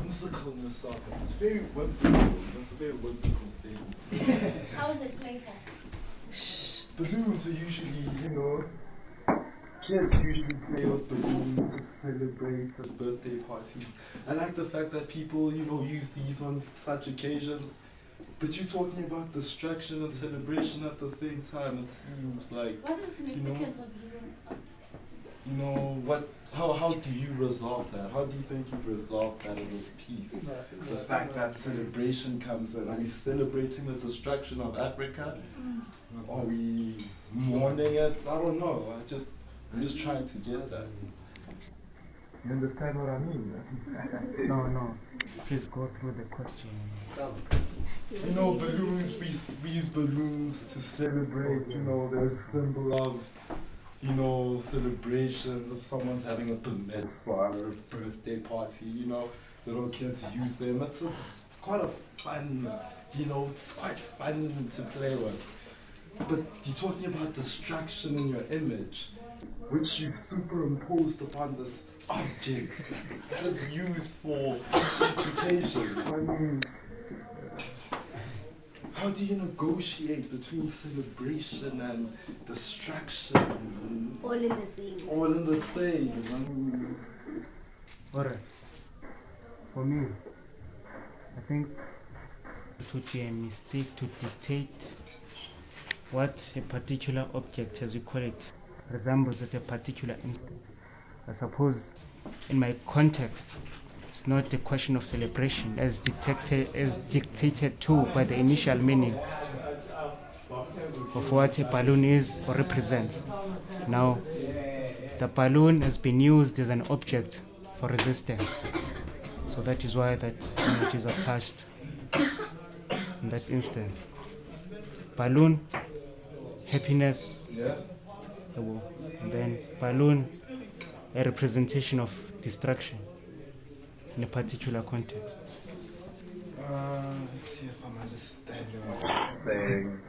whimsical in itself. It's very whimsical. It's a very whimsical statement. How is it playful? Balloons are usually, kids usually play with balloons to celebrate at birthday parties. I like the fact that people, use these on such occasions. But you're talking about distraction and celebration at the same time. It seems like, what is the significance of using how do you resolve that? How do you think you've resolved that in this piece? The fact that celebration comes in. Are we celebrating the destruction of Africa? Are we mourning it? I don't know. I'm just trying to get that. You understand what I mean? No. Please go through the question. Balloons, we use balloons to celebrate, they're a symbol of, celebrations of someone's having a bar mitzvah or a birthday party, little kids use them. It's quite a fun, it's quite fun to play with. But you're talking about distraction in your image, which you've superimposed upon this object that is used for such occasions. I mean, how do you negotiate between celebration and distraction? all in the same? All in the same. I mean, Alright. For me, I think it would be a mistake to dictate what a particular object, as you call it, resembles at a particular instant. I suppose in my context, it's not a question of celebration as dictated to by the initial meaning of what a balloon is or represents. Now, the balloon has been used as an object for resistance. So that is why that image is attached in that instance. Balloon, happiness, and then balloon, a representation of destruction in a particular context. Let's see if I'm understanding what you're saying.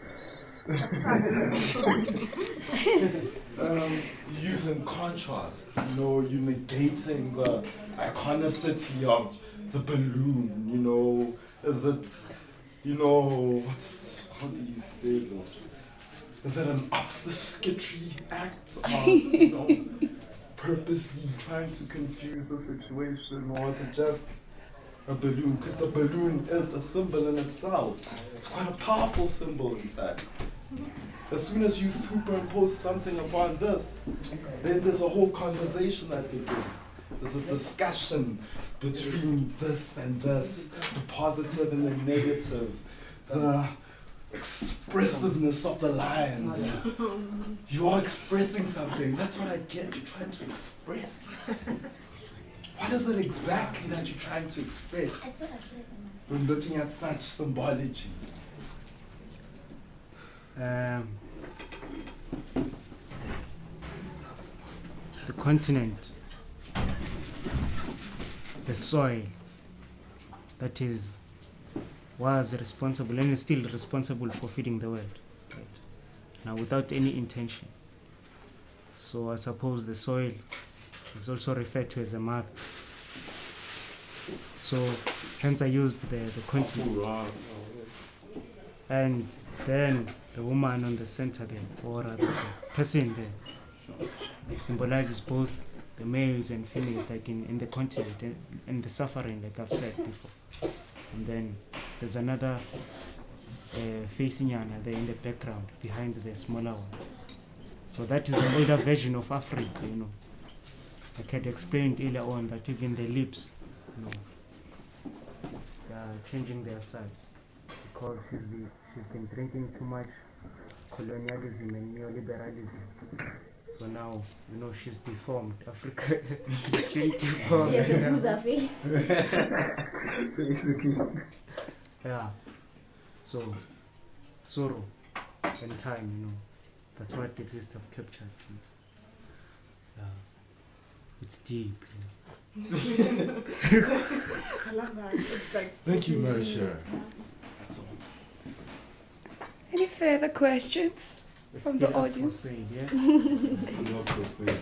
Using contrast, you're negating the iconicity of the balloon, is it, how do you say this? Is it an obfuscatory act of, purposely trying to confuse the situation, or is it just a balloon? Because the balloon is a symbol in itself. It's quite a powerful symbol, in fact. As soon as you superimpose something upon this, then there's a whole conversation that begins. There's a discussion between this and this, the positive and the negative, the expressiveness of the lines. You are expressing something. That's what I get. You're trying to express. What is it exactly that you're trying to express when looking at such symbology? The continent, the soil that was responsible and is still responsible for feeding the world, right? Now without any intention. So I suppose the soil is also referred to as a mother. So hence I used the continent. And then the woman on the center there, or rather the person there, it symbolizes both the males and females, like in the continent and the suffering, like I've said before. And then there's another facing Yana there in the background, behind the smaller one. So that is the older version of Africa, Like I had explained earlier on that even the lips, they are changing their size because she's been drinking too much colonialism and neoliberalism. So now, she's deformed. Africa is being deformed. She has a boozer face. Basically. Yeah. So, sorrow and time, that's what the rest have captured. Yeah. It's deep. I love that. It's like. Thank you, Marechera. That's all. Any further questions It's from the still up for audience? sale, yeah? Love to see it.